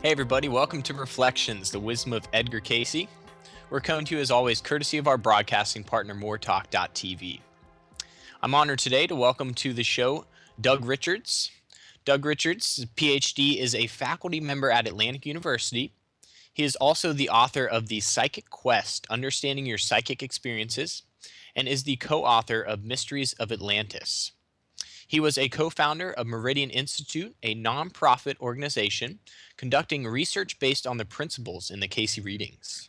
Hey everybody, welcome to Reflections, the wisdom of Edgar Cayce. We're coming to you as always courtesy of our broadcasting partner moretalk.tv. I'm honored today to welcome to the show Doug Richards. Doug Richards, PhD, is a faculty member at Atlantic University. He is also the author of The Psychic Quest, Understanding Your Psychic Experiences, and is the co-author of Mysteries of Atlantis. He was a co-founder of Meridian Institute, a nonprofit organization conducting research based on the principles in the Cayce readings.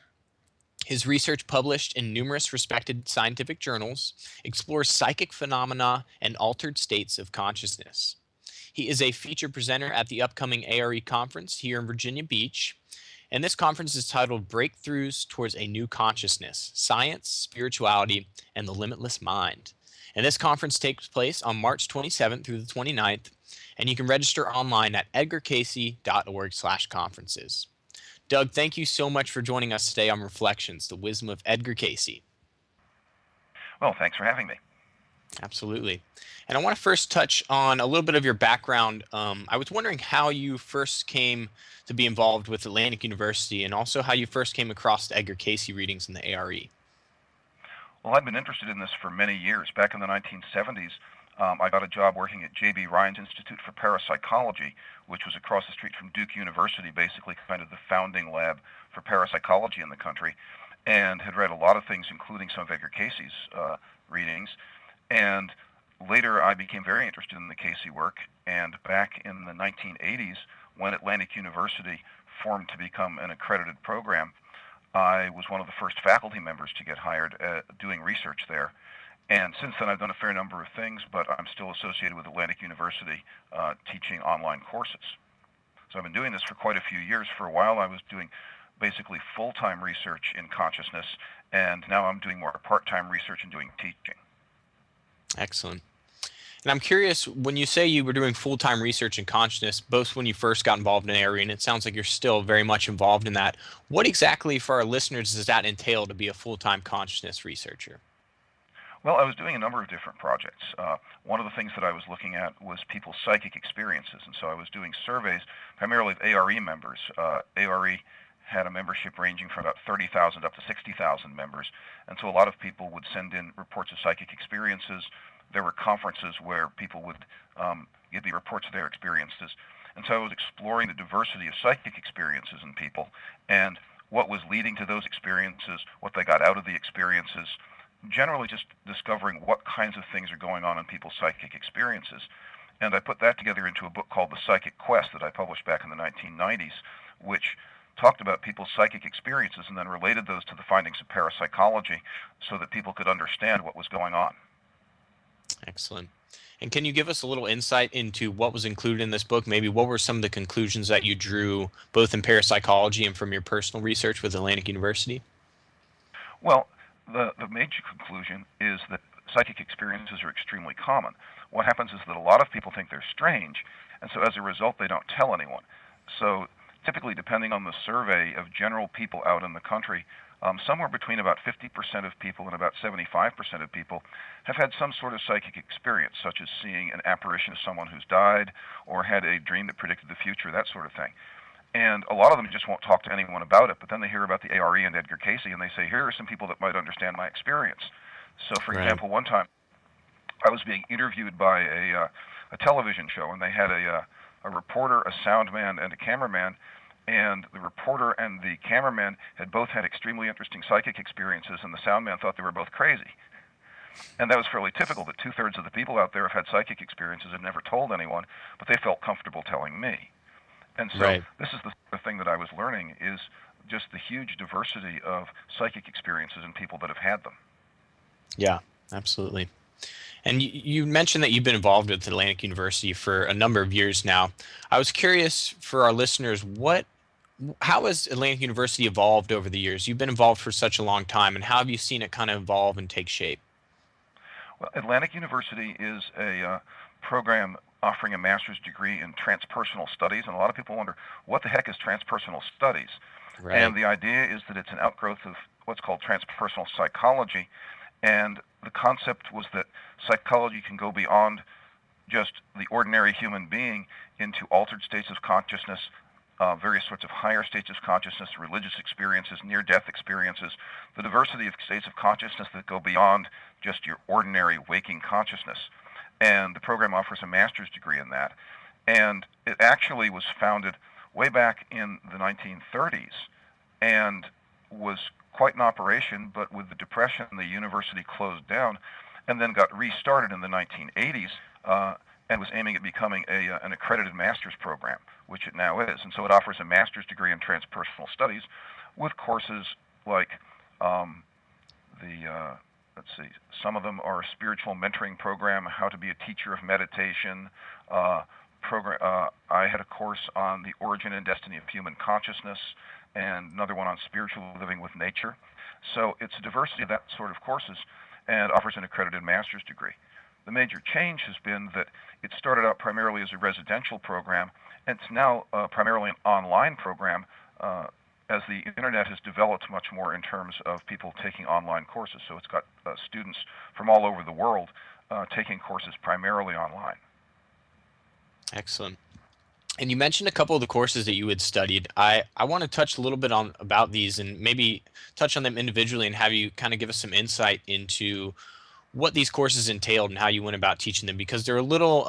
His research, published in numerous respected scientific journals, explores psychic phenomena and altered states of consciousness. He is a featured presenter at the upcoming ARE conference here in Virginia Beach, and this conference is titled Breakthroughs Towards a New Consciousness, Science, Spirituality, and the Limitless Mind. And this conference takes place on March 27th through the 29th, and you can register online at edgarcayce.org/conferences. Doug, thank you so much for joining us today on Reflections, the wisdom of Edgar Cayce. Well, thanks for having me. Absolutely. And I want to first touch on a little bit of your background. I was wondering how you first came to be involved with Atlantic University and also how you first came across the Edgar Cayce readings in the ARE. Well, I've been interested in this for many years. Back in the 1970s, I got a job working at J.B. Rhine's Institute for Parapsychology, which was across the street from Duke University, basically kind of the founding lab for parapsychology in the country, and had read a lot of things, including some of Edgar Cayce's readings. And later I became very interested in the Cayce work, and back in the 1980s, when Atlantic University formed to become an accredited program, I was one of the first faculty members to get hired doing research there. And since then I've done a fair number of things, but I'm still associated with Atlantic University teaching online courses. So I've been doing this for quite a few years. For a while I was doing basically full-time research in consciousness, and now I'm doing more part-time research and doing teaching. Excellent. And I'm curious, when you say you were doing full-time research in consciousness, both when you first got involved in the area, and it sounds like you're still very much involved in that, what exactly for our listeners does that entail to be a full-time consciousness researcher? Well, I was doing a number of different projects. One of the things that I was looking at was people's psychic experiences, and so I was doing surveys primarily of ARE members. ARE had a membership ranging from about 30,000 up to 60,000 members, and so a lot of people would send in reports of psychic experiences. There were conferences where people would give me reports of their experiences, and so I was exploring the diversity of psychic experiences in people and what was leading to those experiences, what they got out of the experiences, generally just discovering what kinds of things are going on in people's psychic experiences. And I put that together into a book called The Psychic Quest that I published back in the 1990s, which talked about people's psychic experiences and then related those to the findings of parapsychology so that people could understand what was going on. Excellent. And can you give us a little insight into what was included in this book? Maybe what were some of the conclusions that you drew both in parapsychology and from your personal research with Atlantic University? Well, the major conclusion is that psychic experiences are extremely common. What happens is that a lot of people think they're strange, and so as a result they don't tell anyone. So typically, depending on the survey of general people out in the country, somewhere between about 50% of people and about 75% of people have had some sort of psychic experience, such as seeing an apparition of someone who's died or had a dream that predicted the future, that sort of thing. And a lot of them just won't talk to anyone about it, but then they hear about the ARE and Edgar Cayce, and they say, here are some people that might understand my experience. So, for example, one time I was being interviewed by a television show, and they had a reporter, a sound man, and a cameraman, and the reporter and the cameraman had both had extremely interesting psychic experiences, and the sound man thought they were both crazy. And that was fairly typical, that two-thirds of the people out there have had psychic experiences and never told anyone, but they felt comfortable telling me. And so This is the thing that I was learning, is just the huge diversity of psychic experiences in people that have had them. Yeah, absolutely. And you mentioned that you've been involved with Atlantic University for a number of years now. I was curious for our listeners, how has Atlantic University evolved over the years? You've been involved for such a long time, and how have you seen it kind of evolve and take shape? Well, Atlantic University is a program offering a master's degree in transpersonal studies, and a lot of people wonder, what the heck is transpersonal studies? Right. And the idea is that it's an outgrowth of what's called transpersonal psychology, and the concept was that psychology can go beyond just the ordinary human being into altered states of consciousness various sorts of higher states of consciousness, religious experiences, near-death experiences, the diversity of states of consciousness that go beyond just your ordinary waking consciousness. And the program offers a master's degree in that. And it actually was founded way back in the 1930s and was quite in operation, but with the Depression, the university closed down and then got restarted in the 1980s and was aiming at becoming an accredited master's program, which it now is. And so it offers a master's degree in transpersonal studies with courses like let's see, some of them are a spiritual mentoring program, how to be a teacher of meditation. I had a course on the origin and destiny of human consciousness, and another one on spiritual living with nature. So it's a diversity of that sort of courses and offers an accredited master's degree. The major change has been that it started out primarily as a residential program, and it's now primarily an online program as the internet has developed much more in terms of people taking online courses. So it's got students from all over the world taking courses primarily online. Excellent. And you mentioned a couple of the courses that you had studied. I want to touch a little bit on about these and maybe touch on them individually and have you kind of give us some insight into what these courses entailed and how you went about teaching them, because they're a little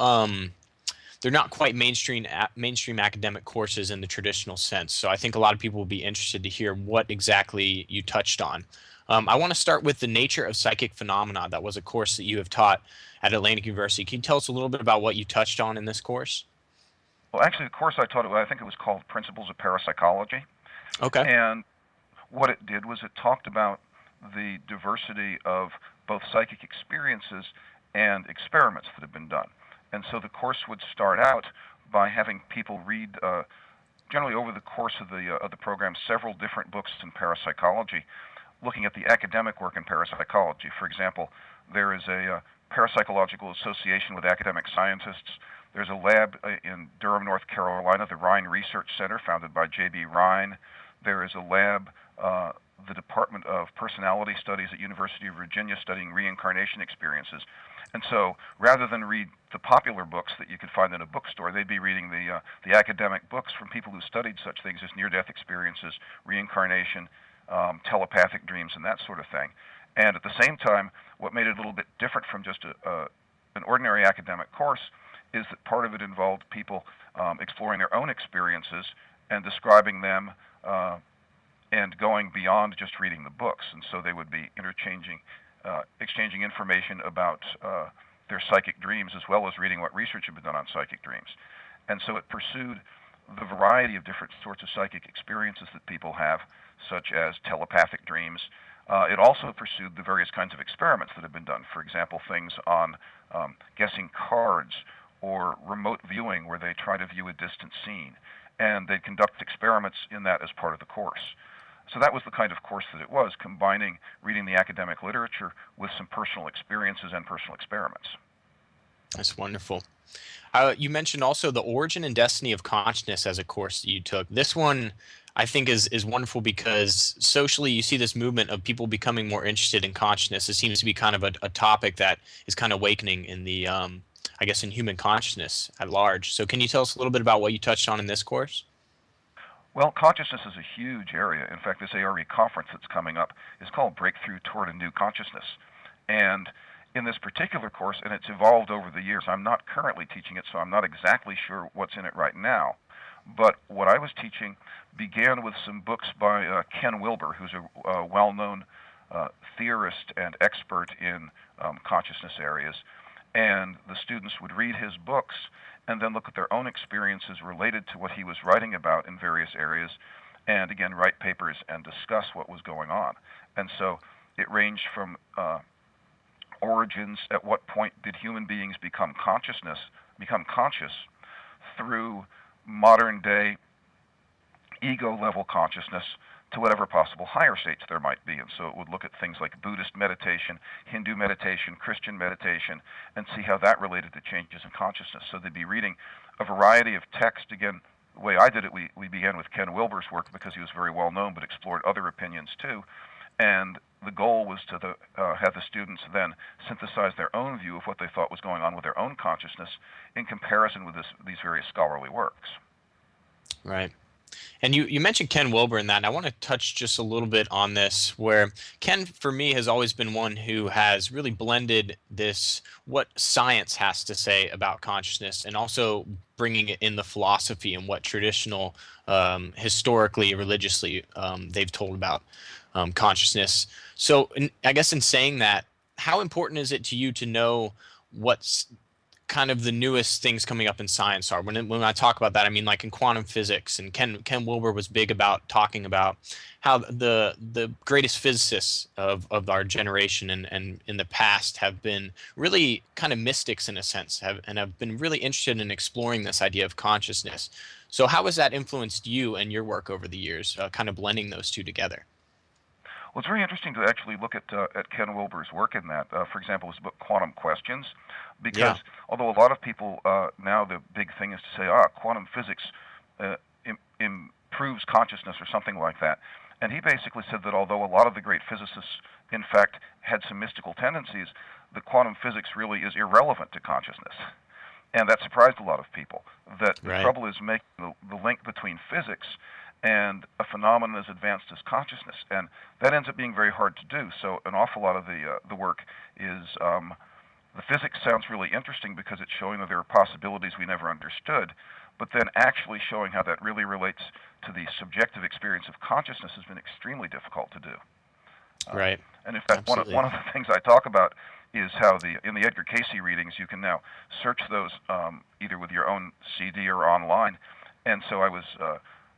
they're not quite mainstream academic courses in the traditional sense. So I think a lot of people will be interested to hear what exactly you touched on. I want to start with the nature of psychic phenomena. That was a course that you have taught at Atlantic University. Can you tell us a little bit about what you touched on in this course? Well, actually, the course I taught, I think it was called Principles of Parapsychology. Okay. And what it did was it talked about the diversity of both psychic experiences and experiments that have been done. And so the course would start out by having people read, generally over the course of the program, several different books in parapsychology, looking at the academic work in parapsychology. For example, there is a parapsychological association with academic scientists. There's a lab in Durham, North Carolina, the Rhine Research Center, founded by J.B. Rhine. There is a lab, the Department of Personality Studies at University of Virginia, studying reincarnation experiences. And so, rather than read the popular books that you could find in a bookstore, they'd be reading the academic books from people who studied such things as near-death experiences, reincarnation, telepathic dreams, and that sort of thing. And at the same time, what made it a little bit different from just an ordinary academic course is that part of it involved people exploring their own experiences and describing them and going beyond just reading the books. And so they would be exchanging information about their psychic dreams, as well as reading what research had been done on psychic dreams. And so it pursued the variety of different sorts of psychic experiences that people have, such as telepathic dreams. It also pursued the various kinds of experiments that have been done. For example, things on guessing cards or remote viewing, where they try to view a distant scene. And they conduct experiments in that as part of the course. So that was the kind of course that it was, combining reading the academic literature with some personal experiences and personal experiments. That's wonderful. You mentioned also the origin and destiny of consciousness as a course that you took. This one, I think, is wonderful because socially you see this movement of people becoming more interested in consciousness. It seems to be kind of a topic that is kind of awakening in the, I guess, in human consciousness at large. So can you tell us a little bit about what you touched on in this course? Well, consciousness is a huge area. In fact, this ARE conference that's coming up is called Breakthrough Toward a New Consciousness. And in this particular course, and it's evolved over the years, I'm not currently teaching it, so I'm not exactly sure what's in it right now. But what I was teaching began with some books by Ken Wilber, who's a well-known theorist and expert in consciousness areas. And the students would read his books and then look at their own experiences related to what he was writing about in various areas, and again, write papers and discuss what was going on. And so it ranged from origins, at what point did human beings become conscious, through modern day ego-level consciousness to whatever possible higher states there might be. And so it would look at things like Buddhist meditation, Hindu meditation, Christian meditation, and see how that related to changes in consciousness. So they'd be reading a variety of text. Again, the way I did it, we began with Ken Wilber's work because he was very well known, but explored other opinions too. And the goal was to have the students then synthesize their own view of what they thought was going on with their own consciousness in comparison with these various scholarly works. Right. And you mentioned Ken Wilber in that, and I want to touch just a little bit on this, where Ken, for me, has always been one who has really blended this, what science has to say about consciousness, and also bringing it in the philosophy and what traditional, historically, religiously, they've told about consciousness. So, I guess in saying that, how important is it to you to know what's kind of the newest things coming up in science are? When I talk about that, I mean like in quantum physics. And Ken Wilber was big about talking about how the greatest physicists of our generation and in the past have been really kind of mystics in a sense, and have been really interested in exploring this idea of consciousness. So how has that influenced you and your work over the years, kind of blending those two together? Well, it's very interesting to actually look at Ken Wilber's work in that. For example, his book Quantum Questions, because Yeah. although a lot of people now the big thing is to say, quantum physics improves consciousness or something like that. And he basically said that although a lot of the great physicists, in fact, had some mystical tendencies, the quantum physics really is irrelevant to consciousness. And that surprised a lot of people, that the Right. trouble is making the link between physics and a phenomenon as advanced as consciousness. And that ends up being very hard to do. So an awful lot of the work is the physics sounds really interesting because it's showing that there are possibilities we never understood, but then actually showing how that really relates to the subjective experience of consciousness has been extremely difficult to do. Uh, Right. and in fact, Absolutely. one of the things I talk about is how in the Edgar Cayce readings you can now search those either with your own CD or online. And so I was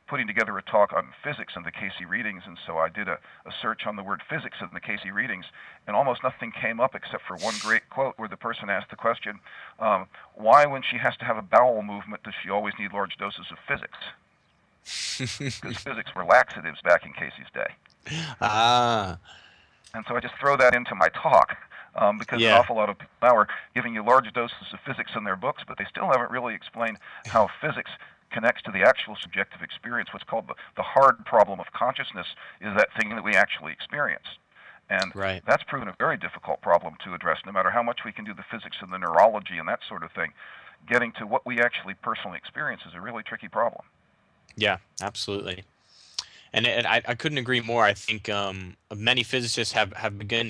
putting together a talk on physics and the Cayce readings, and so I did a search on the word physics in the Cayce readings, and almost nothing came up except for one great quote where the person asked the question, why when she has to have a bowel movement does she always need large doses of physics? Because physics were laxatives back in Cayce's day. Ah, And so I just throw that into my talk because an yeah. awful lot of people now are giving you large doses of physics in their books, but they still haven't really explained how physics connects to the actual subjective experience. What's called the hard problem of consciousness is that thing that we actually experience. And Right. that's proven a very difficult problem to address, no matter how much we can do the physics and the neurology and that sort of thing. Getting to what we actually personally experience is a really tricky problem. Yeah, absolutely. And I couldn't agree more. I think many physicists have began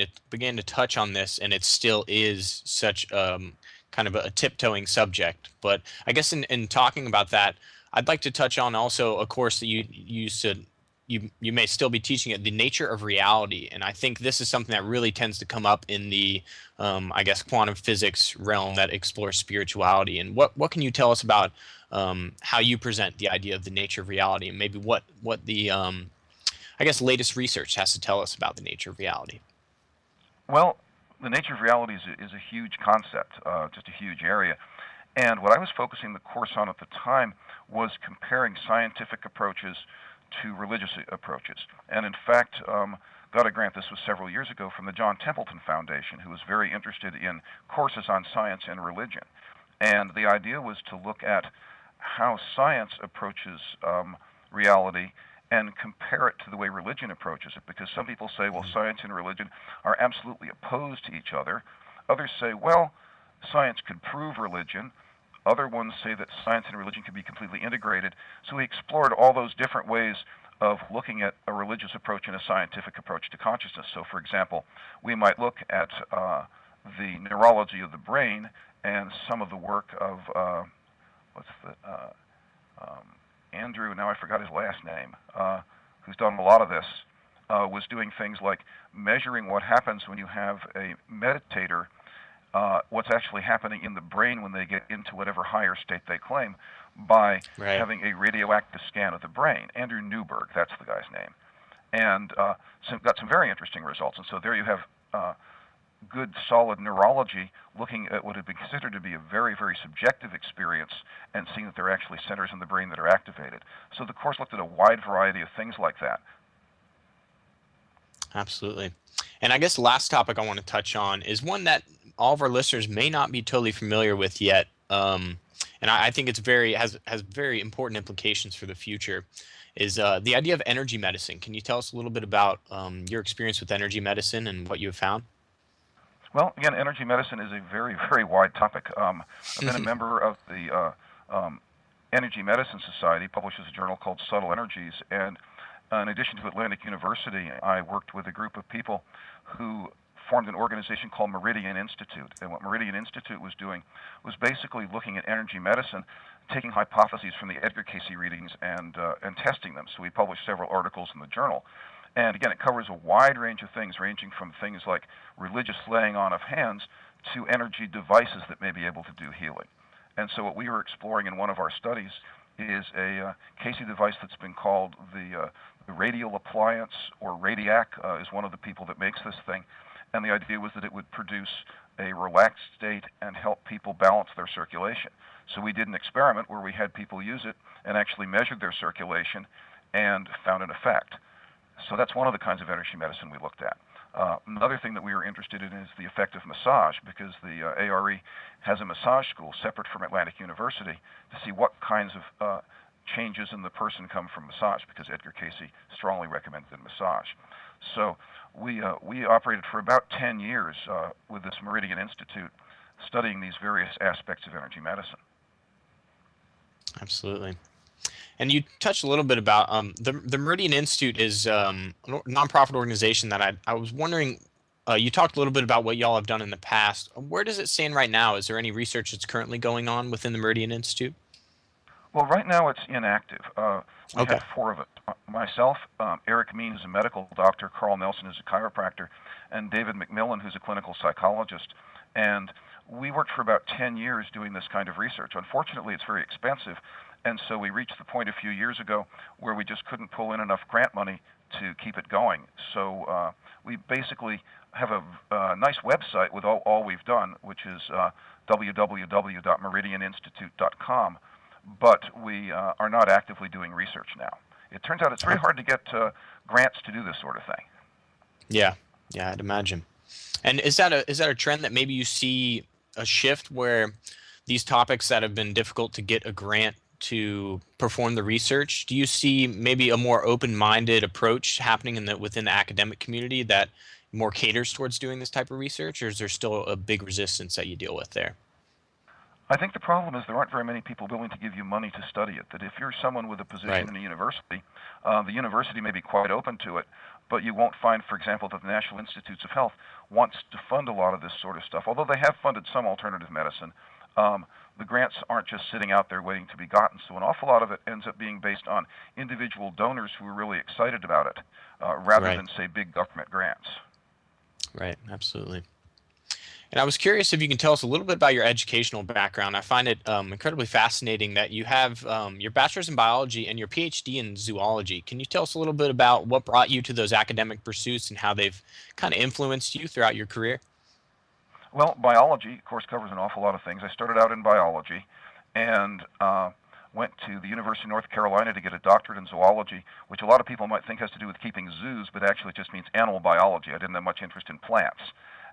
to touch on this, and it still is such kind of a tiptoeing subject. But I guess in talking about that, I'd like to touch on also a course that you said you may still be teaching it, the nature of reality. And I think this is something that really tends to come up in the I guess quantum physics realm that explores spirituality. And what can you tell us about how you present the idea of the nature of reality, and maybe what the I guess latest research has to tell us about the nature of reality? Well, the nature of reality is a huge concept, just a huge area. And what I was focusing the course on at the time was comparing scientific approaches to religious approaches. And in fact, got a grant, this was several years ago, from the John Templeton Foundation, who was very interested in courses on science and religion. And the idea was to look at how science approaches reality and compare it to the way religion approaches it. Because some people say, well, science and religion are absolutely opposed to each other. Others say, well, science could prove religion. Other ones say that science and religion can be completely integrated. So we explored all those different ways of looking at a religious approach and a scientific approach to consciousness. So, for example, we might look at the neurology of the brain and some of the work of what's the Andrew. Now I forgot his last name. Who's done a lot of this? Was doing things like measuring what happens when you have a meditator, what's actually happening in the brain when they get into whatever higher state they claim, by Right. having a radioactive scan of the brain. Andrew Newberg, that's the guy's name, and got some very interesting results. And so there you have good, solid neurology looking at what had been considered to be a very, very subjective experience and seeing that there are actually centers in the brain that are activated. So the course looked at a wide variety of things like that. Absolutely. And I guess the last topic I want to touch on is one that all of our listeners may not be totally familiar with yet. And I think it's very has very important implications for the future. Is the idea of energy medicine? Can you tell us a little bit about your experience with energy medicine and what you have found? Well, again, energy medicine is a very, very wide topic. I've been a member of the Energy Medicine Society publishes a journal called Subtle Energies, and in addition to Atlantic University, I worked with a group of people who formed an organization called Meridian Institute. And what Meridian Institute was doing was basically looking at energy medicine, taking hypotheses from the Edgar Cayce readings and testing them. So we published several articles in the journal. And again, it covers a wide range of things, ranging from things like religious laying on of hands to energy devices that may be able to do healing. And so what we were exploring in one of our studies is a Cayce device that's been called the radial appliance, or Radiac is one of the people that makes this thing. And the idea was that it would produce a relaxed state and help people balance their circulation. So we did an experiment where we had people use it and actually measured their circulation and found an effect. So that's one of the kinds of energy medicine we looked at. Another thing that we were interested in is the effect of massage, because the ARE has a massage school separate from Atlantic University to see what kinds of changes in the person come from massage, because Edgar Cayce strongly recommended massage. So we operated for about 10 years with this Meridian Institute, studying these various aspects of energy medicine. Absolutely. And you touched a little bit about the Meridian Institute is a nonprofit organization that I was wondering. You talked a little bit about what y'all have done in the past. Where does it stand right now? Is there any research that's currently going on within the Meridian Institute? Well, right now it's inactive. We Okay. have four of us. Myself, Eric Mean, who's a medical doctor, Carl Nelson, who's a chiropractor, and David McMillan, who's a clinical psychologist. And we worked for about 10 years doing this kind of research. Unfortunately, it's very expensive, and so we reached the point a few years ago where we just couldn't pull in enough grant money to keep it going. So we basically have a nice website with all we've done, which is www.meridianinstitute.com, but we are not actively doing research now. It turns out it's very hard to get grants to do this sort of thing. Yeah, I'd imagine. And is that a trend that maybe you see a shift where these topics that have been difficult to get a grant to perform the research, do you see maybe a more open-minded approach happening within the academic community that more caters towards doing this type of research, or is there still a big resistance that you deal with there? I think the problem is there aren't very many people willing to give you money to study it. That if you're someone with a position Right. in a university, the university may be quite open to it, but you won't find, for example, that the National Institutes of Health wants to fund a lot of this sort of stuff. Although they have funded some alternative medicine, the grants aren't just sitting out there waiting to be gotten. So an awful lot of it ends up being based on individual donors who are really excited about it, rather Right. than, say, big government grants. Right. Absolutely. And I was curious if you can tell us a little bit about your educational background. I find it incredibly fascinating that you have your bachelor's in biology and your PhD in zoology. Can you tell us a little bit about what brought you to those academic pursuits and how they've kind of influenced you throughout your career? Well, biology, of course, covers an awful lot of things. I started out in biology and went to the University of North Carolina to get a doctorate in zoology, which a lot of people might think has to do with keeping zoos, but actually just means animal biology. I didn't have much interest in plants,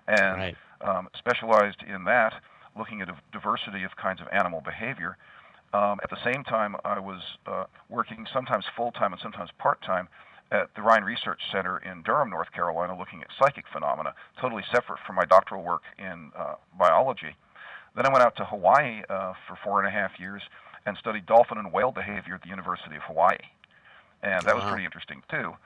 and Right. specialized in that, looking at a diversity of kinds of animal behavior. At the same time, I was working sometimes full-time and sometimes part-time at the Rhine Research Center in Durham, North Carolina, looking at psychic phenomena, totally separate from my doctoral work in biology. Then I went out to Hawaii for 4.5 years and studied dolphin and whale behavior at the University of Hawaii. And that was Wow. pretty interesting, too.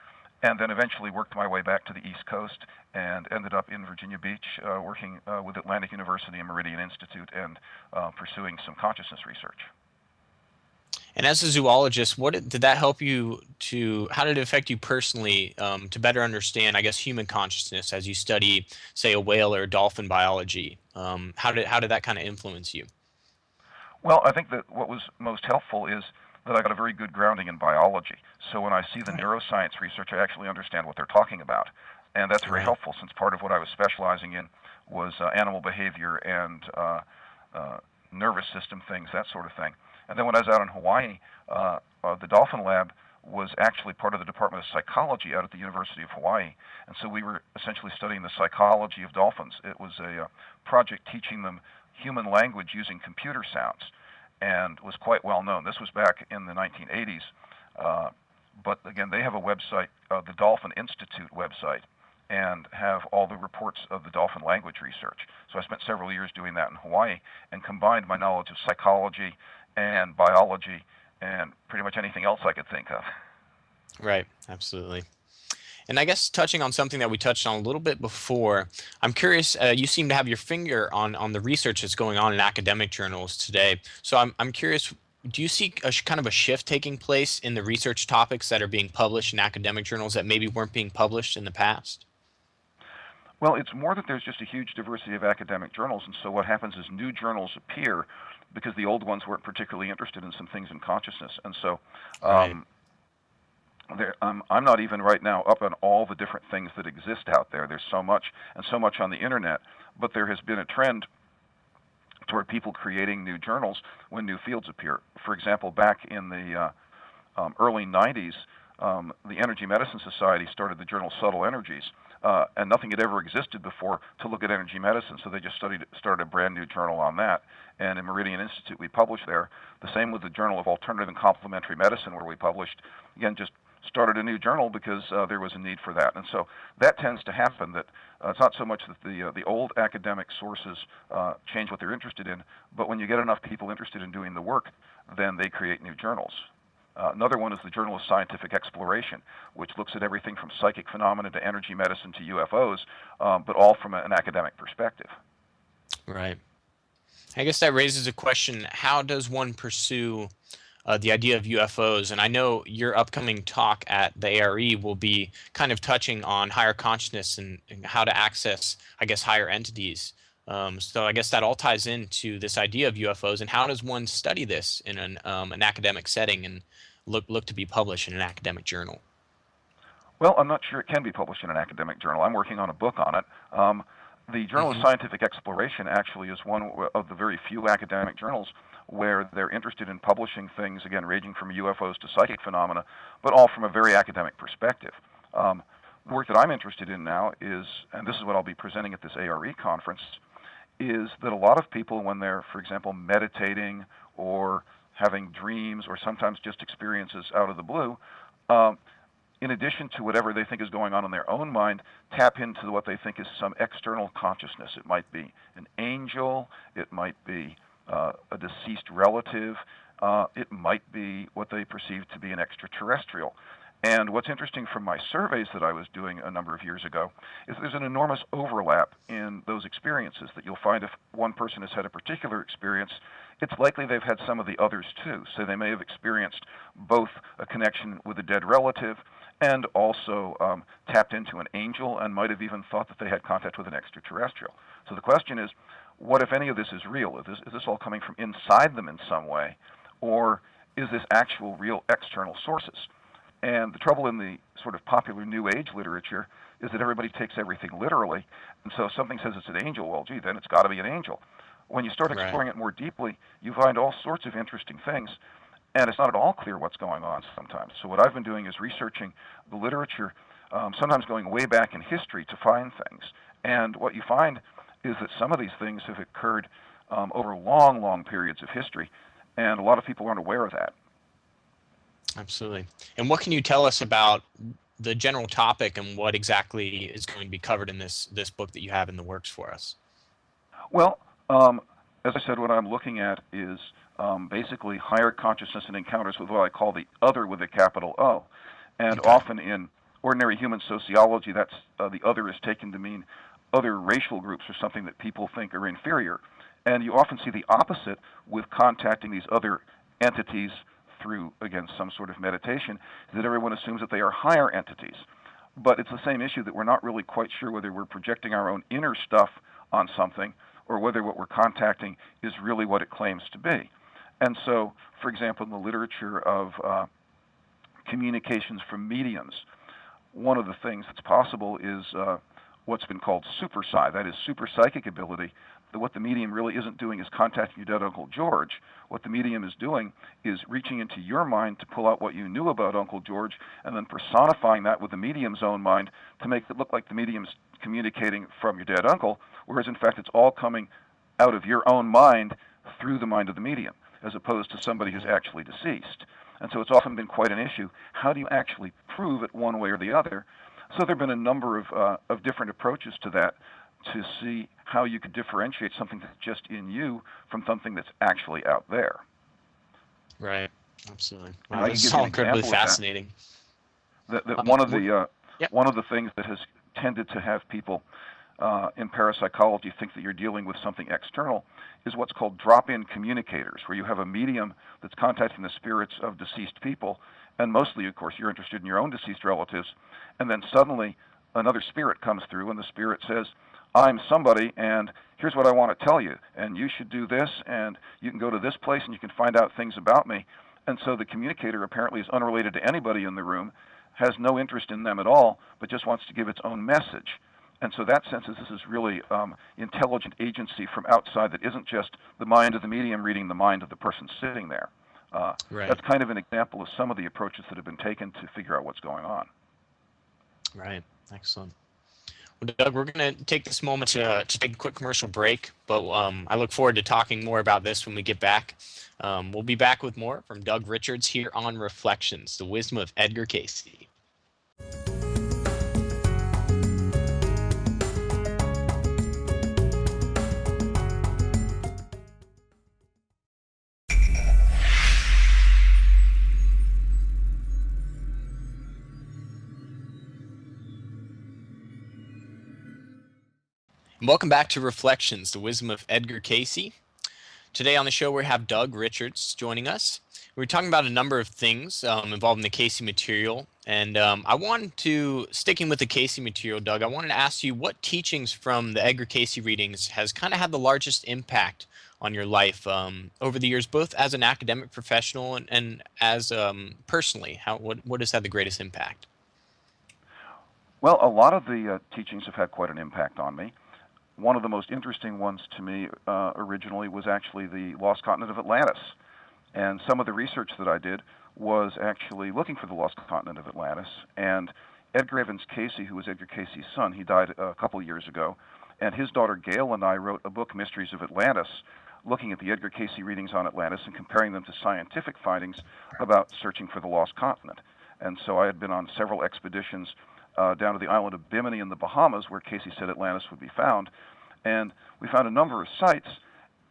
And then eventually worked my way back to the East Coast and ended up in Virginia Beach working with Atlantic University and Meridian Institute and pursuing some consciousness research. And as a zoologist, did that help you how did it affect you personally to better understand, I guess, human consciousness as you study, say, a whale or dolphin biology? How did that kind of influence you? Well, I think that what was most helpful is that I got a very good grounding in biology. So when I see the Right. neuroscience research, I actually understand what they're talking about. And that's very Right. helpful, since part of what I was specializing in was animal behavior and nervous system things, that sort of thing. And then when I was out in Hawaii, the Dolphin Lab was actually part of the Department of Psychology out at the University of Hawaii. And so we were essentially studying the psychology of dolphins. It was a project teaching them human language using computer sounds, and was quite well known. This was back in the 1980s. But again, they have a website, the Dolphin Institute website, and have all the reports of the dolphin language research. So I spent several years doing that in Hawaii and combined my knowledge of psychology and biology and pretty much anything else I could think of. Right, absolutely. And I guess touching on something that we touched on a little bit before, I'm curious. You seem to have your finger on the research that's going on in academic journals today. So I'm curious. Do you see kind of a shift taking place in the research topics that are being published in academic journals that maybe weren't being published in the past? Well, it's more that there's just a huge diversity of academic journals, and so what happens is new journals appear because the old ones weren't particularly interested in some things in consciousness, and so Right. um, I'm not even right now up on all the different things that exist out there. There's so much and so much on the internet, but there has been a trend toward people creating new journals when new fields appear. For example, back in the early 90s, the Energy Medicine Society started the journal Subtle Energies, and nothing had ever existed before to look at energy medicine, so they just started a brand new journal on that. And in Meridian Institute, we published there. The same with the Journal of Alternative and Complementary Medicine, where we published, again, just started a new journal because there was a need for that. And so that tends to happen, that it's not so much that the old academic sources change what they're interested in, but when you get enough people interested in doing the work, then they create new journals. Another one is the Journal of Scientific Exploration, which looks at everything from psychic phenomena to energy medicine to UFOs, but all from an academic perspective. Right. I guess that raises a question. How does one pursue the idea of UFOs? And I know your upcoming talk at the ARE will be kind of touching on higher consciousness and how to access, I guess, higher entities. So I guess that all ties into this idea of UFOs. And how does one study this in an academic setting and look to be published in an academic journal? Well, I'm not sure it can be published in an academic journal. I'm working on a book on it. The Journal of Hmm. Scientific Exploration actually is one of the very few academic journals where they're interested in publishing things, again, ranging from UFOs to psychic phenomena, but all from a very academic perspective. The work that I'm interested in now is, and this is what I'll be presenting at this ARE conference, is that a lot of people, when they're, for example, meditating or having dreams or sometimes just experiences out of the blue, um, in addition to whatever they think is going on in their own mind, tap into what they think is some external consciousness. It might be an angel, it might be a deceased relative, it might be what they perceive to be an extraterrestrial. And what's interesting from my surveys that I was doing a number of years ago is there's an enormous overlap in those experiences, that you'll find if one person has had a particular experience, it's likely they've had some of the others too. So they may have experienced both a connection with a dead relative and also tapped into an angel, and might have even thought that they had contact with an extraterrestrial. So the question is, what if any of this is real? Is this all coming from inside them in some way, or is this actual real external sources? And the trouble in the sort of popular New Age literature is that everybody takes everything literally, and so if something says it's an angel, well, gee, then it's got to be an angel. When you start Right. exploring it more deeply, you find all sorts of interesting things, and it's not at all clear what's going on sometimes. So what I've been doing is researching the literature, sometimes going way back in history to find things. And what you find is that some of these things have occurred over long, long periods of history, and a lot of people aren't aware of that. Absolutely. And what can you tell us about the general topic and what exactly is going to be covered in this book that you have in the works for us? Well, as I said, what I'm looking at is basically higher consciousness and encounters with what I call the other with a capital O. And Okay. often in ordinary human sociology, that's the other is taken to mean other racial groups or something that people think are inferior. And you often see the opposite with contacting these other entities through, again, some sort of meditation, that everyone assumes that they are higher entities. But it's the same issue, that we're not really quite sure whether we're projecting our own inner stuff on something or whether what we're contacting is really what it claims to be. And so, for example, in the literature of communications from mediums, one of the things that's possible is what's been called super psi, that is super psychic ability. That what the medium really isn't doing is contacting your dead Uncle George. What the medium is doing is reaching into your mind to pull out what you knew about Uncle George and then personifying that with the medium's own mind to make it look like the medium's communicating from your dead uncle, whereas in fact it's all coming out of your own mind through the mind of the medium, as opposed to somebody who's actually deceased. And so it's often been quite an issue. How do you actually prove it one way or the other? So there have been a number of different approaches to that, to see how you could differentiate something that's just in you from something that's actually out there. Right. Absolutely. And Wow, I this can is give you all an incredibly example of that. fascinating. That Yep. one of the things that has tended to have people in parapsychology think that you're dealing with something external is what's called drop-in communicators, where you have a medium that's contacting the spirits of deceased people, and mostly, of course, you're interested in your own deceased relatives, and then suddenly another spirit comes through, and the spirit says, I'm somebody, and here's what I want to tell you, and you should do this, and you can go to this place, and you can find out things about me. And so the communicator apparently is unrelated to anybody in the room, has no interest in them at all, but just wants to give its own message. And so that sense is this is really intelligent agency from outside that isn't just the mind of the medium reading the mind of the person sitting there. Right. That's kind of an example of some of the approaches that have been taken to figure out what's going on. Right. Excellent. Well, Doug, we're going to take this moment to take a quick commercial break, but I look forward to talking more about this when we get back. We'll be back with more from Doug Richards here on Reflections, the Wisdom of Edgar Cayce. Welcome back to Reflections, the Wisdom of Edgar Cayce. Today on the show, we have Doug Richards joining us. We're talking about a number of things involving the Cayce material, and I wanted to, sticking with the Cayce material, Doug, I wanted to ask you what teachings from the Edgar Cayce readings has kind of had the largest impact on your life over the years, both as an academic professional and as personally? What has had the greatest impact? Well, a lot of the teachings have had quite an impact on me. One of the most interesting ones to me originally was actually the lost continent of Atlantis. And some of the research that I did was actually looking for the lost continent of Atlantis. And Edgar Evans Cayce, who was Edgar Cayce's son, he died a couple of years ago, and his daughter Gail and I wrote a book, Mysteries of Atlantis, looking at the Edgar Cayce readings on Atlantis and comparing them to scientific findings about searching for the lost continent. And so I had been on several expeditions down to the island of Bimini in the Bahamas, where Cayce said Atlantis would be found. And we found a number of sites.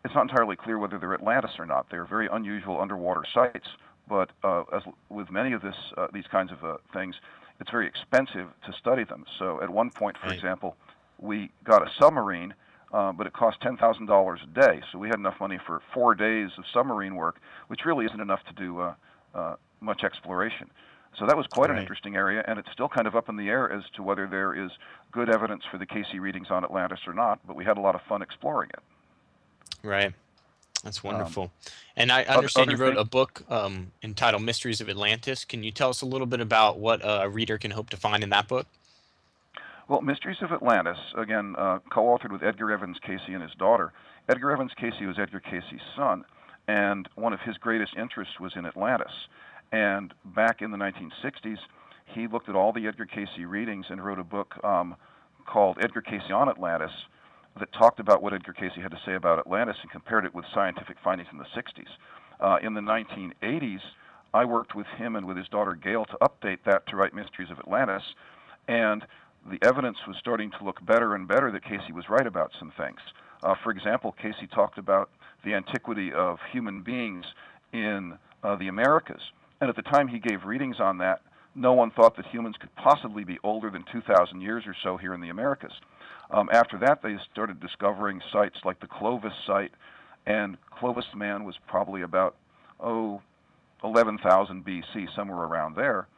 It's not entirely clear whether they're Atlantis or not. They're very unusual underwater sites, but as with many of these kinds of things, it's very expensive to study them. So at one point, for example, we got a submarine, but it cost $10,000 a day. So we had enough money for 4 days of submarine work, which really isn't enough to do much exploration. So that was quite an interesting area, and it's still kind of up in the air as to whether there is good evidence for the Cayce readings on Atlantis or not, but we had a lot of fun exploring it. Right. That's wonderful. And I understand you wrote a book entitled Mysteries of Atlantis. Can you tell us a little bit about what a reader can hope to find in that book? Well, Mysteries of Atlantis, again, co-authored with Edgar Evans Cayce and his daughter. Edgar Evans Cayce was Edgar Cayce's son, and one of his greatest interests was in Atlantis. And back in the 1960s, he looked at all the Edgar Cayce readings and wrote a book called Edgar Cayce on Atlantis that talked about what Edgar Cayce had to say about Atlantis and compared it with scientific findings in the 60s. In the 1980s, I worked with him and with his daughter Gail to update that to write Mysteries of Atlantis, and the evidence was starting to look better and better that Cayce was right about some things. For example, Cayce talked about the antiquity of human beings in the Americas. And at the time he gave readings on that, no one thought that humans could possibly be older than 2,000 years or so here in the Americas. After that, they started discovering sites like the Clovis site, and Clovis man was probably about, 11,000 BC, somewhere around there.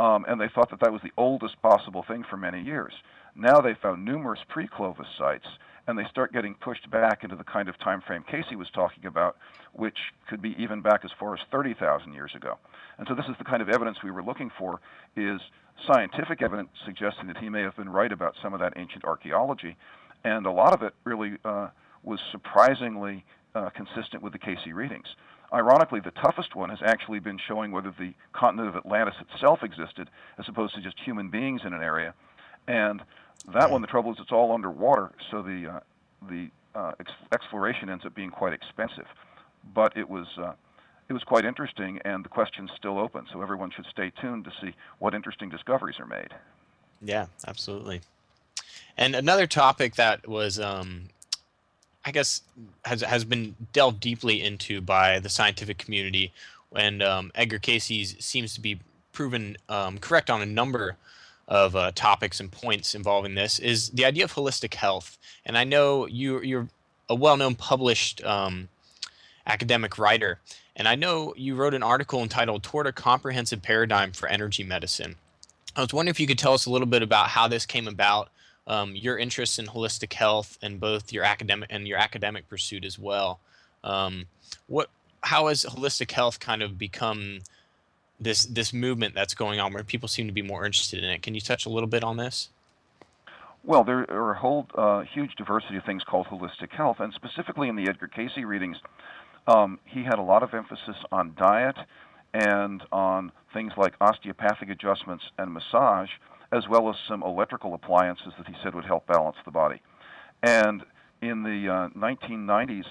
And they thought that that was the oldest possible thing for many years. Now they found numerous pre-Clovis sites, and they start getting pushed back into the kind of time frame Cayce was talking about, which could be even back as far as 30,000 years ago. And so this is the kind of evidence we were looking for, is scientific evidence suggesting that he may have been right about some of that ancient archaeology. And a lot of it really was surprisingly consistent with the Cayce readings. Ironically, the toughest one has actually been showing whether the continent of Atlantis itself existed, as opposed to just human beings in an area. And that one, the trouble is it's all underwater, so the exploration ends up being quite expensive. But it was quite interesting, and the question's still open, so everyone should stay tuned to see what interesting discoveries are made. Yeah, absolutely. And another topic that was, I guess, has been delved deeply into by the scientific community and Edgar Cayce seems to be proven correct on a number of topics and points involving this, is the idea of holistic health. And I know you're a well-known published academic writer, and I know you wrote an article entitled "Toward a Comprehensive Paradigm for Energy Medicine." I was wondering if you could tell us a little bit about how this came about, your interest in holistic health, and both your academic pursuit as well. Um, what, how has holistic health kind of become this movement that's going on where people seem to be more interested in it? Can you touch a little bit on this? Well, there are a whole huge diversity of things called holistic health, and specifically in the Edgar Cayce readings, he had a lot of emphasis on diet and on things like osteopathic adjustments and massage, as well as some electrical appliances that he said would help balance the body. And in the 1990s,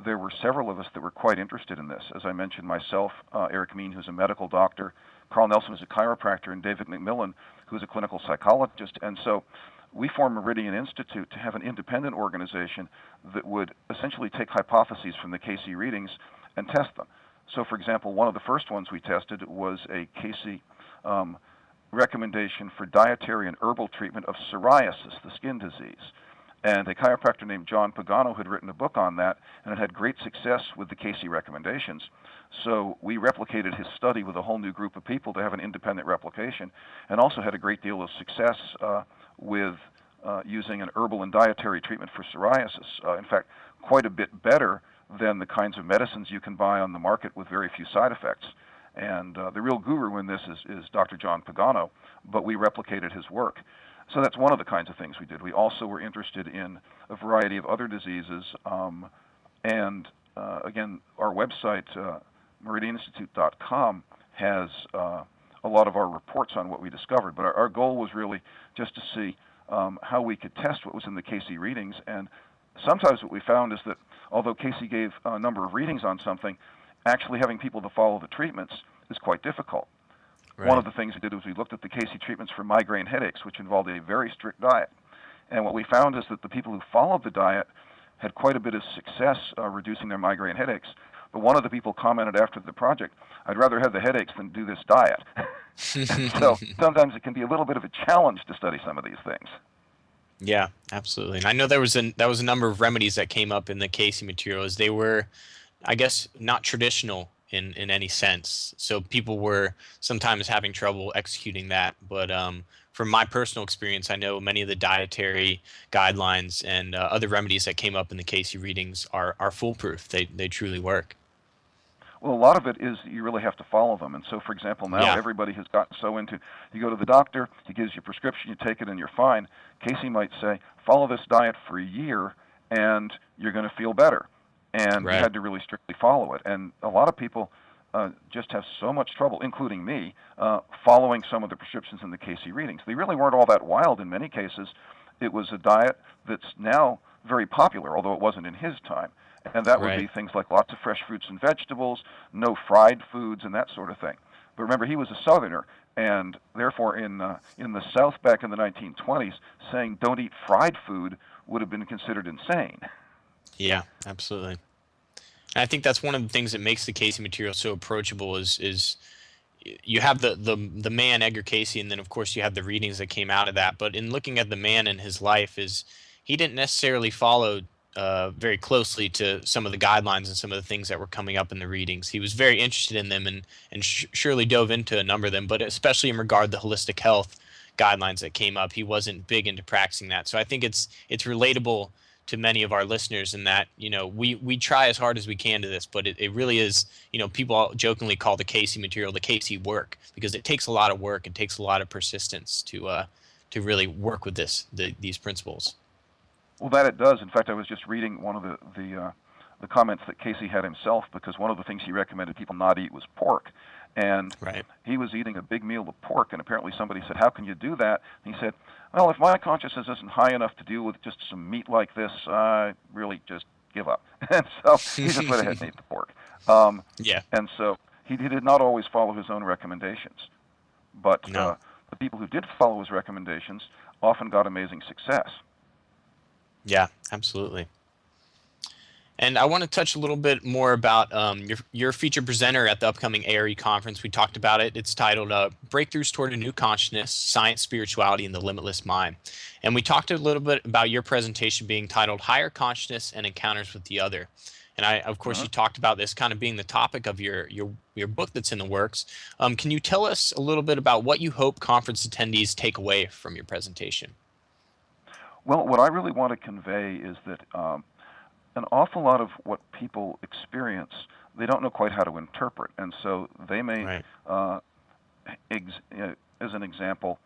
there were several of us that were quite interested in this. As I mentioned, myself, Eric Mean, who's a medical doctor, Carl Nelson, who's a chiropractor, and David McMillan, who's a clinical psychologist. And so we formed Meridian Institute to have an independent organization that would essentially take hypotheses from the Cayce readings and test them. So, for example, one of the first ones we tested was a Cayce recommendation for dietary and herbal treatment of psoriasis, the skin disease. And a chiropractor named John Pagano had written a book on that, and it had great success with the Cayce recommendations. So we replicated his study with a whole new group of people to have an independent replication, and also had a great deal of success with using an herbal and dietary treatment for psoriasis. In fact, quite a bit better than the kinds of medicines you can buy on the market with very few side effects. And the real guru in this is Dr. John Pagano, but we replicated his work. So that's one of the kinds of things we did. We also were interested in a variety of other diseases, and again, our website, meridianinstitute.com, has a lot of our reports on what we discovered. But our goal was really just to see how we could test what was in the Cayce readings. And sometimes what we found is that although Cayce gave a number of readings on something, actually having people to follow the treatments is quite difficult. Right. One of the things we did was we looked at the Cayce treatments for migraine headaches, which involved a very strict diet. And what we found is that the people who followed the diet had quite a bit of success reducing their migraine headaches. But one of the people commented after the project, "I'd rather have the headaches than do this diet." So sometimes it can be a little bit of a challenge to study some of these things. Yeah, absolutely. And I know there was a number of remedies that came up in the Cayce materials. They were, I guess, not traditional in any sense. So people were sometimes having trouble executing that. But from my personal experience, I know many of the dietary guidelines and other remedies that came up in the Cayce readings are foolproof. They truly work. Well, a lot of it is you really have to follow them. And so, for example, now Yeah. everybody has gotten so into, you go to the doctor, he gives you a prescription, you take it, and you're fine. Cayce might say, follow this diet for a year, and you're going to feel better. And you Right. had to really strictly follow it. And a lot of people just have so much trouble, including me, following some of the prescriptions in the Cayce readings. They really weren't all that wild in many cases. It was a diet that's now very popular, although it wasn't in his time. And that would be Right. things like lots of fresh fruits and vegetables, no fried foods, and that sort of thing. But remember, he was a Southerner, and therefore in the South back in the 1920s, saying don't eat fried food would have been considered insane. Yeah, absolutely. And I think that's one of the things that makes the Cayce material so approachable is you have the man Edgar Cayce, and then of course you have the readings that came out of that. But in looking at the man and his life, is he didn't necessarily follow very closely to some of the guidelines and some of the things that were coming up in the readings. He was very interested in them and surely dove into a number of them, but especially in regard to holistic health guidelines that came up, he wasn't big into practicing that. So I think it's relatable to many of our listeners in that, we try as hard as we can to this, but it really is, people jokingly call the Cayce material the Cayce work, because it takes a lot of work and takes a lot of persistence to really work with these principles. Well, that it does. In fact, I was just reading one of the comments that Cayce had himself, because one of the things he recommended people not eat was pork. And Right. he was eating a big meal of pork, and apparently somebody said, "How can you do that?" And he said, "Well, if my consciousness isn't high enough to deal with just some meat like this, I really just give up." And so he just went ahead and ate the pork. Um, Yeah. and so he did not always follow his own recommendations, but No. the people who did follow his recommendations often got amazing success. Yeah, absolutely. And I want to touch a little bit more about your featured presenter at the upcoming ARE conference. We talked about it. It's titled Breakthroughs Toward a New Consciousness, Science, Spirituality, and the Limitless Mind. And we talked a little bit about your presentation being titled Higher Consciousness and Encounters with the Other. And of course, Mhm. you talked about this kind of being the topic of your book that's in the works. Can you tell us a little bit about what you hope conference attendees take away from your presentation? Well, what I really want to convey is that an awful lot of what people experience, they don't know quite how to interpret, and so they may, Right. uh, as an example,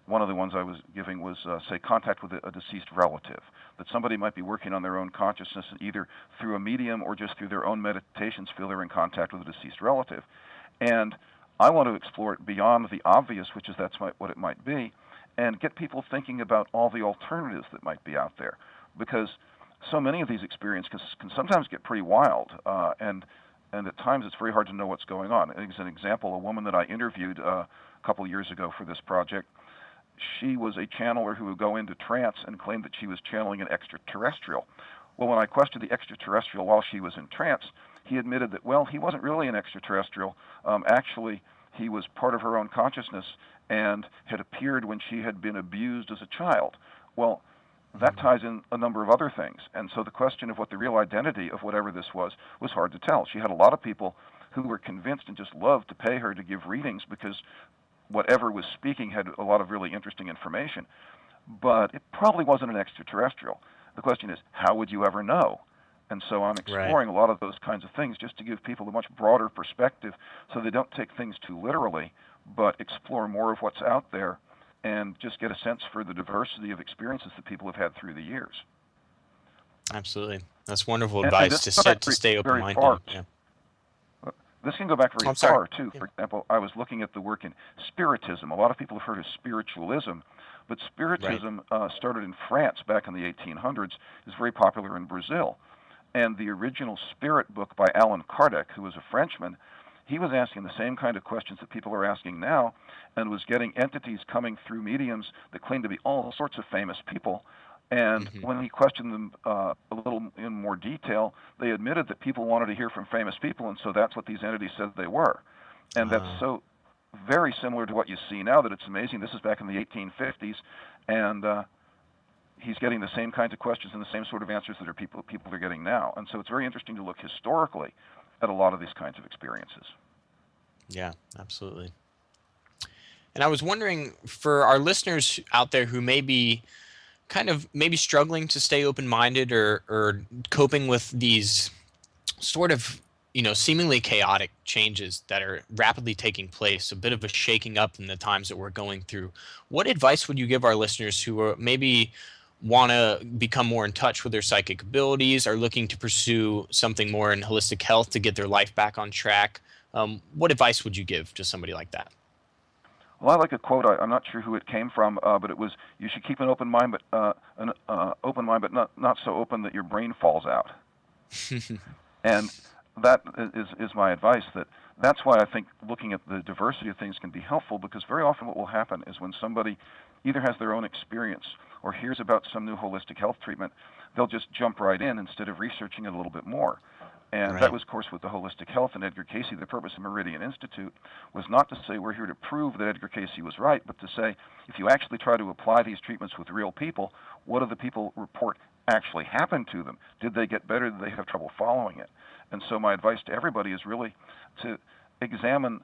one of the ones I was giving was, say, contact with a deceased relative, that somebody might be working on their own consciousness, either through a medium or just through their own meditations, feel they're in contact with a deceased relative. And I want to explore it beyond the obvious, which is what it might be, and get people thinking about all the alternatives that might be out there. Because so many of these experiences can sometimes get pretty wild, and at times it's very hard to know what's going on. As an example, a woman that I interviewed a couple years ago for this project, she was a channeler who would go into trance and claim that she was channeling an extraterrestrial. Well, when I questioned the extraterrestrial while she was in trance, he admitted that, well, he wasn't really an extraterrestrial. Actually, he was part of her own consciousness and had appeared when she had been abused as a child. Well, that ties in a number of other things. And so the question of what the real identity of whatever this was hard to tell. She had a lot of people who were convinced and just loved to pay her to give readings because whatever was speaking had a lot of really interesting information. But it probably wasn't an extraterrestrial. The question is, how would you ever know? And so I'm Right. exploring a lot of those kinds of things just to give people a much broader perspective so they don't take things too literally, but explore more of what's out there and just get a sense for the diversity of experiences that people have had through the years. Absolutely. That's wonderful And advice this to can go back stay very open-minded. far. Yeah. This can go back very I'm sorry. far, too. Yeah. For example, I was looking at the work in Spiritism. A lot of people have heard of spiritualism, but Right. Spiritism started in France back in the 1800s, is very popular in Brazil. And the original Spirit book by Allan Kardec, who was a Frenchman, he was asking the same kind of questions that people are asking now and was getting entities coming through mediums that claimed to be all sorts of famous people. And Hmm. when he questioned them a little in more detail, they admitted that people wanted to hear from famous people, and so that's what these entities said they were. And that's Uh, so very similar to what you see now that it's amazing. This is back in the 1850s, and he's getting the same kinds of questions and the same sort of answers that people are getting now. And so it's very interesting to look historically at a lot of these kinds of experiences. yeah, absolutely. And I was wondering, for our listeners out there who may be kind of maybe struggling to stay open-minded, or coping with these sort of, seemingly chaotic changes that are rapidly taking place, a bit of a shaking up in the times that we're going through, what advice would you give our listeners who are maybe want to become more in touch with their psychic abilities, are looking to pursue something more in holistic health to get their life back on track? What advice would you give to somebody like that? Well, I like a quote. I'm not sure who it came from, but it was, "You should keep an open mind, but not so open that your brain falls out." And that is my advice. That's why I think looking at the diversity of things can be helpful, because very often what will happen is when somebody either has their own experience or hears about some new holistic health treatment, they'll just jump right in instead of researching it a little bit more. And that Right. was, of course, with the holistic health and Edgar Cayce. The purpose of Meridian Institute was not to say we're here to prove that Edgar Cayce was right, but to say if you actually try to apply these treatments with real people, what do the people report actually happened to them? Did they get better? Did they have trouble following it? And so my advice to everybody is really to examine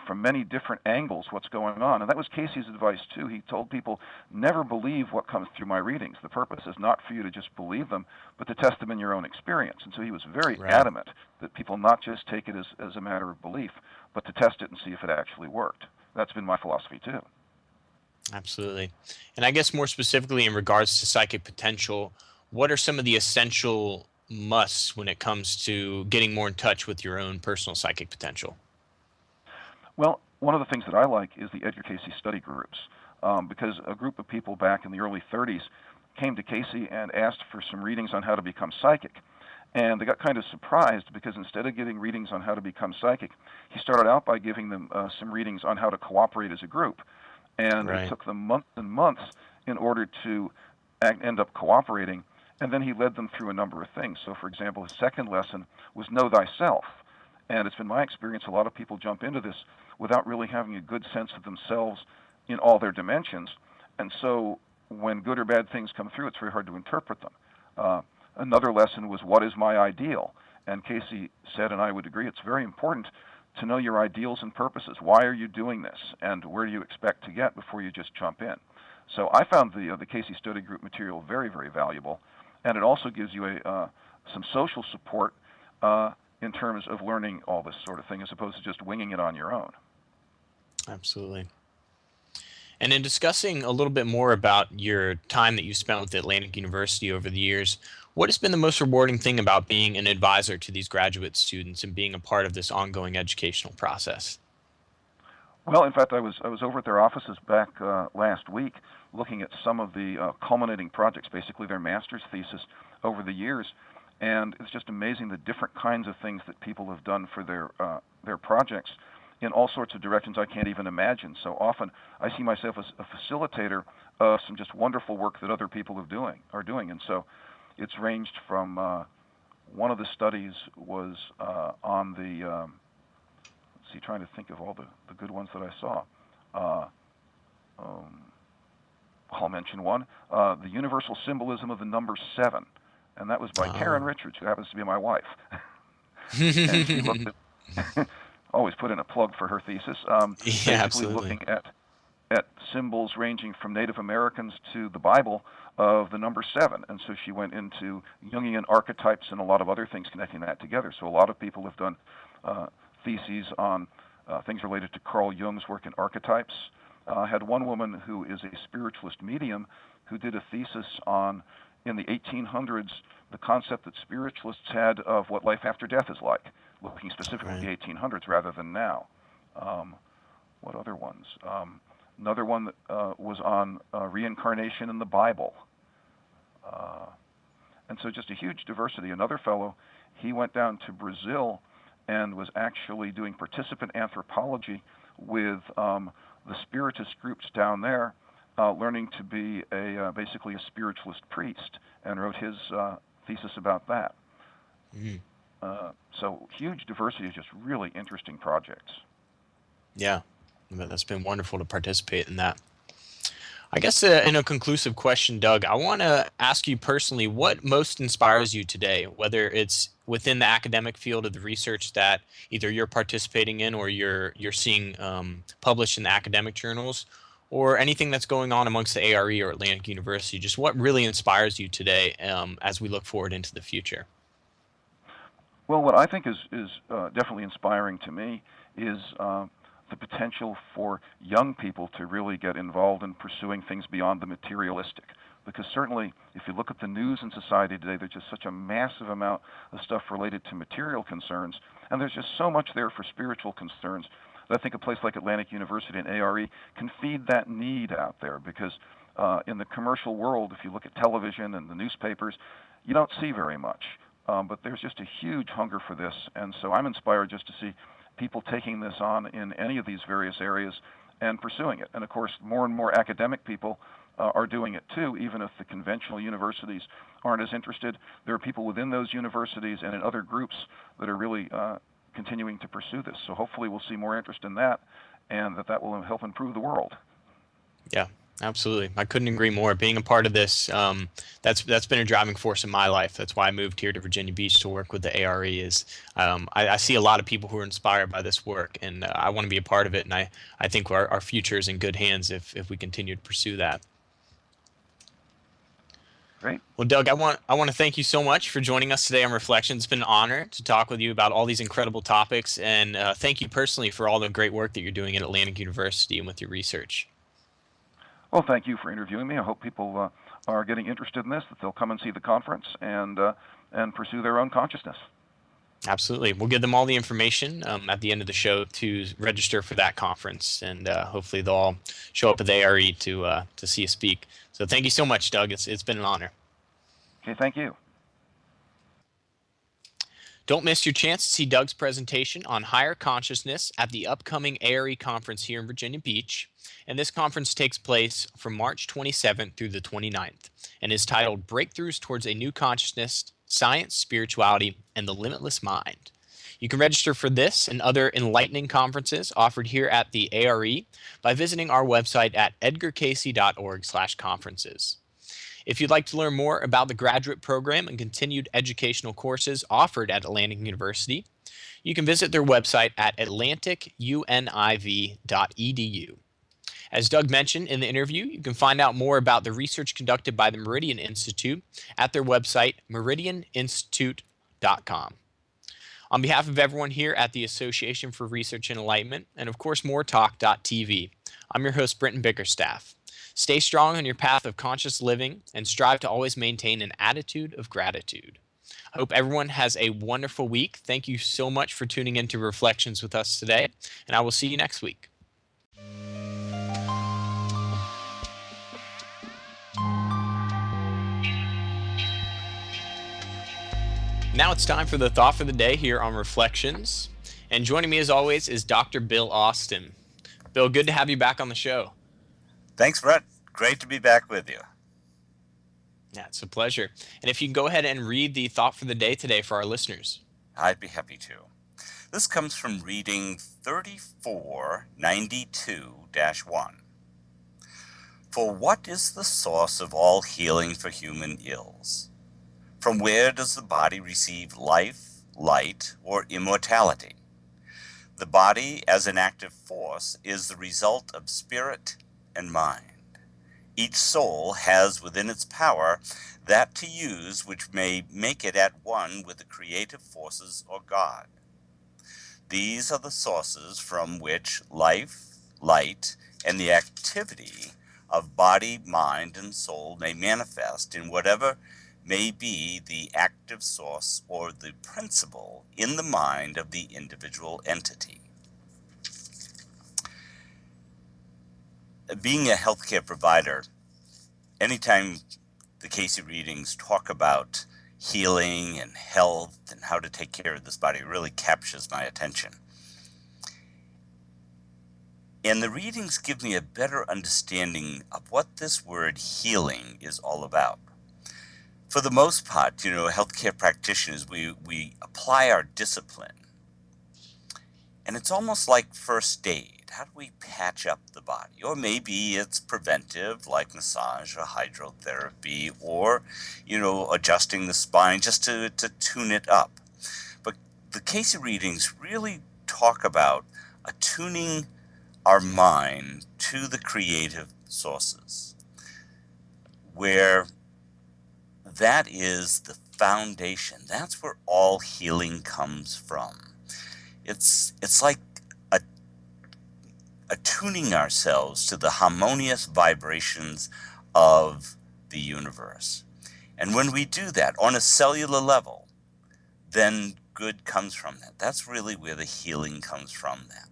from many different angles what's going on. And that was Casey's advice too. He told people, never believe what comes through my readings. The purpose is not for you to just believe them, but to test them in your own experience. And so he was very Right. adamant that people not just take it as a matter of belief, but to test it and see if it actually worked. That's been my philosophy too. Absolutely. And I guess more specifically in regards to psychic potential, what are some of the essential musts when it comes to getting more in touch with your own personal psychic potential? Well, one of the things that I like is the Edgar Cayce study groups, because a group of people back in the early 30s came to Cayce and asked for some readings on how to become psychic. And they got kind of surprised because instead of giving readings on how to become psychic, he started out by giving them some readings on how to cooperate as a group. And it Right. took them months and months in order to end up cooperating. And then he led them through a number of things. So, for example, his second lesson was know thyself. And it's been my experience a lot of people jump into this without really having a good sense of themselves in all their dimensions. And so when good or bad things come through, it's very hard to interpret them. Another lesson was what is my ideal? And Cayce said, and I would agree, it's very important to know your ideals and purposes. Why are you doing this? And where do you expect to get before you just jump in? So I found the Cayce study group material very, very valuable. And it also gives you some social support in terms of learning all this sort of thing, as opposed to just winging it on your own. Absolutely. And in discussing a little bit more about your time that you spent with Atlantic University over the years, what has been the most rewarding thing about being an advisor to these graduate students and being a part of this ongoing educational process? Well, in fact, I was over at their offices back last week, looking at some of the culminating projects, basically their master's thesis over the years, and it's just amazing the different kinds of things that people have done for their projects in all sorts of directions I can't even imagine. So often I see myself as a facilitator of some just wonderful work that other people are doing, and so it's ranged from one of the studies was on the trying to think of all the good ones that I saw. I'll mention one, the universal symbolism of the number 7, and that was by Karen Richards, who happens to be my wife. And she looked at, always put in a plug for her thesis, Yeah, basically absolutely. looking at symbols ranging from Native Americans to the Bible of the number 7. And so she went into Jungian archetypes and a lot of other things connecting that together. So a lot of people have done theses on things related to Carl Jung's work in archetypes. I had one woman who is a spiritualist medium who did a thesis on, in the 1800s, the concept that spiritualists had of what life after death is like, looking specifically at the 1800s rather than now. What other ones? Another one that was on reincarnation in the Bible. And so just a huge diversity. Another fellow, he went down to Brazil and was actually doing participant anthropology with the spiritist groups down there, learning to be basically a spiritualist priest, and wrote his thesis about that. Mm. So huge diversity of just really interesting projects. Yeah, that's been wonderful to participate in that. I guess in a conclusive question, Doug, I want to ask you personally what most inspires you today, whether it's within the academic field of the research that either you're participating in or you're seeing published in the academic journals, or anything that's going on amongst the ARE or Atlantic University. Just what really inspires you today as we look forward into the future? Well, what I think is definitely inspiring to me is the potential for young people to really get involved in pursuing things beyond the materialistic. Because certainly, if you look at the news in society today, there's just such a massive amount of stuff related to material concerns, and there's just so much there for spiritual concerns that I think a place like Atlantic University and ARE can feed that need out there. Because in the commercial world, if you look at television and the newspapers, you don't see very much. But there's just a huge hunger for this, and so I'm inspired just to see people taking this on in any of these various areas and pursuing it. And of course, more and more academic people are doing it too, even if the conventional universities aren't as interested. There are people within those universities and in other groups that are really continuing to pursue this. So hopefully we'll see more interest in that, and that will help improve the world. Yeah, absolutely. I couldn't agree more. Being a part of this, that's been a driving force in my life. That's why I moved here to Virginia Beach to work with the ARE. I see a lot of people who are inspired by this work, and I want to be a part of it. And I think our future is in good hands if we continue to pursue that. Great. Well, Doug, I want to thank you so much for joining us today on Reflections. It's been an honor to talk with you about all these incredible topics, and thank you personally for all the great work that you're doing at Atlantic University and with your research. Well, thank you for interviewing me. I hope people are getting interested in this, that they'll come and see the conference and pursue their own consciousness. Absolutely. We'll give them all the information at the end of the show to register for that conference, and hopefully they'll all show up at the ARE to see you speak. So thank you so much, Doug. It's been an honor. Okay, thank you. Don't miss your chance to see Doug's presentation on higher consciousness at the upcoming ARE conference here in Virginia Beach. And this conference takes place from March 27th through the 29th and is titled Breakthroughs Towards a New Consciousness, Science, Spirituality, and the Limitless Mind. You can register for this and other enlightening conferences offered here at the ARE by visiting our website at edgarcayce.org/conferences. If you'd like to learn more about the graduate program and continued educational courses offered at Atlantic University, you can visit their website at atlanticuniv.edu. As Doug mentioned in the interview, you can find out more about the research conducted by the Meridian Institute at their website, meridianinstitute.com. On behalf of everyone here at the Association for Research and Enlightenment, and of course, moretalk.tv, I'm your host, Brenton Bickerstaff. Stay strong on your path of conscious living and strive to always maintain an attitude of gratitude. I hope everyone has a wonderful week. Thank you so much for tuning into Reflections with us today, and I will see you next week. Now it's time for the thought for the day here on Reflections. And joining me as always is Dr. Bill Austin. Bill, good to have you back on the show. Thanks, Brett. Great to be back with you. Yeah, it's a pleasure. And if you can go ahead and read the thought for the day today for our listeners. I'd be happy to. This comes from reading 3492-1. For what is the source of all healing for human ills? From where does the body receive life, light, or immortality? The body, as an active force, is the result of spirit and mind. Each soul has within its power that to use which may make it at one with the creative forces or God. These are the sources from which life, light, and the activity of body, mind, and soul may manifest in whatever may be the active source or the principle in the mind of the individual entity. Being a healthcare provider, anytime the Cayce readings talk about healing and health and how to take care of this body, it really captures my attention. And the readings give me a better understanding of what this word healing is all about. For the most part, healthcare practitioners, we apply our discipline. And it's almost like first aid. How do we patch up the body? Or maybe it's preventive, like massage or hydrotherapy, or, adjusting the spine just to tune it up. But the Cayce readings really talk about attuning our mind to the creative sources, where that is the foundation. That's where all healing comes from. It's like attuning ourselves to the harmonious vibrations of the universe. And when we do that on a cellular level, then good comes from that. That's really where the healing comes from that.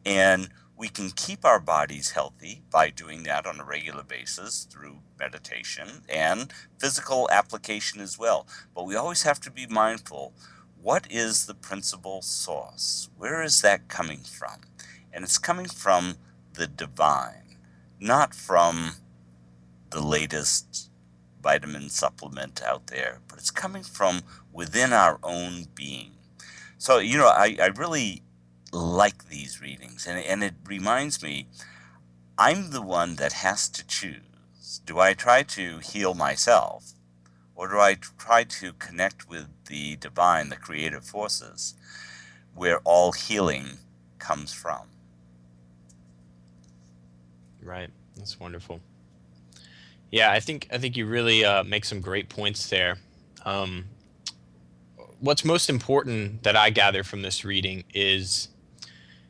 And we can keep our bodies healthy by doing that on a regular basis through meditation and physical application as well. But we always have to be mindful, what is the principal source? Where is that coming from? And it's coming from the divine, not from the latest vitamin supplement out there, but it's coming from within our own being. So, I really like these readings, and it reminds me, I'm the one that has to choose. Do I try to heal myself, or do I try to connect with the divine, the creative forces, where all healing comes from? Right. That's wonderful. Yeah, I think you really make some great points there. What's most important that I gather from this reading is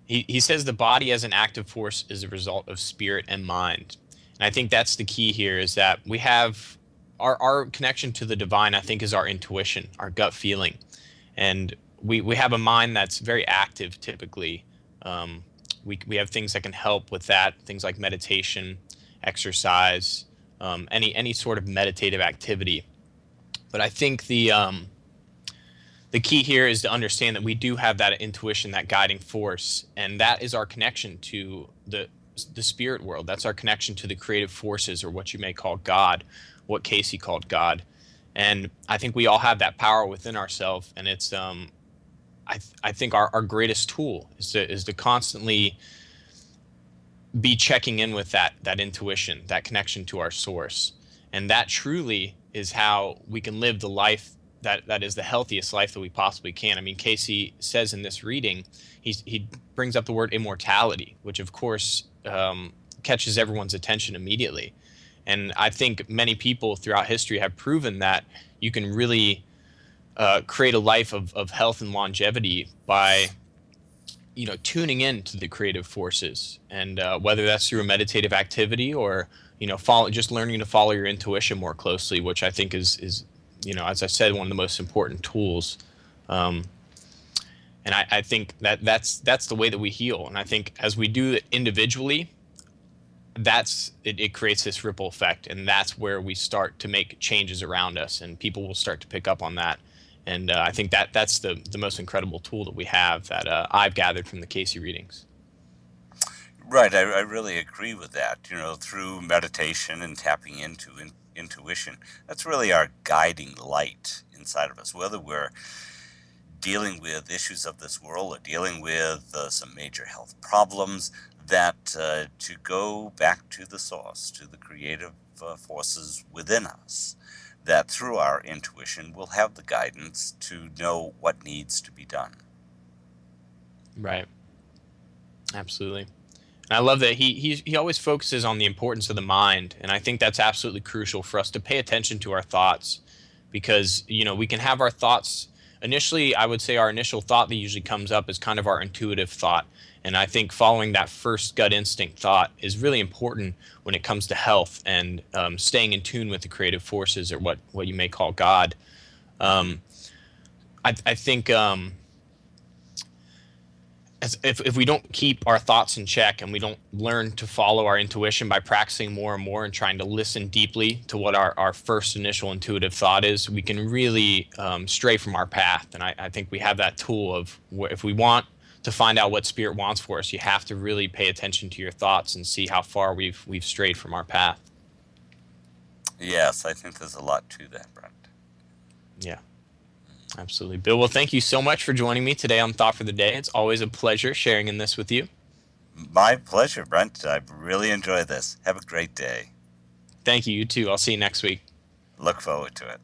he says the body as an active force is a result of spirit and mind. And I think that's the key here, is that we have our connection to the divine, I think, is our intuition, our gut feeling. And we have a mind that's very active typically. We have things that can help with that, things like meditation, exercise, any sort of meditative activity. But I think the the key here is to understand that we do have that intuition, that guiding force, and that is our connection to the spirit world. That's our connection to the creative forces, or what you may call God, what Cayce called God. And I think we all have that power within ourselves, and it's I think our greatest tool is to constantly be checking in with that intuition, that connection to our source. And that truly is how we can live the life that is the healthiest life that we possibly can. I mean, Cayce says in this reading, he brings up the word immortality, which of course catches everyone's attention immediately. And I think many people throughout history have proven that you can really create a life of health and longevity by tuning in to the creative forces, and whether that's through a meditative activity, or just learning to follow your intuition more closely, which I think is as I said, one of the most important tools. And I think that's the way that we heal. And I think as we do it individually, it creates this ripple effect, and that's where we start to make changes around us, and people will start to pick up on that. And I think that's the most incredible tool that we have, that I've gathered from the Cayce readings. Right, I really agree with that. Through meditation and tapping into intuition, that's really our guiding light inside of us, whether we're dealing with issues of this world or dealing with some major health problems, that to go back to the source, to the creative forces within us, that through our intuition we'll have the guidance to know what needs to be done. Right. Absolutely. And I love that he always focuses on the importance of the mind, and I think that's absolutely crucial for us to pay attention to our thoughts, because we can have our thoughts initially. I would say our initial thought that usually comes up is kind of our intuitive thought, and I think following that first gut instinct thought is really important when it comes to health and staying in tune with the creative forces, or what you may call God. I think if we don't keep our thoughts in check, and we don't learn to follow our intuition by practicing more and more and trying to listen deeply to what our first initial intuitive thought is, we can really stray from our path. And I think we have that tool of, if we want to find out what spirit wants for us, you have to really pay attention to your thoughts and see how far we've strayed from our path. Yes, I think there's a lot to that, Brent. Yeah. Absolutely. Bill, well, thank you so much for joining me today on Thought for the Day. It's always a pleasure sharing in this with you. My pleasure, Brent. I really enjoyed this. Have a great day. Thank you. You too. I'll see you next week. Look forward to it.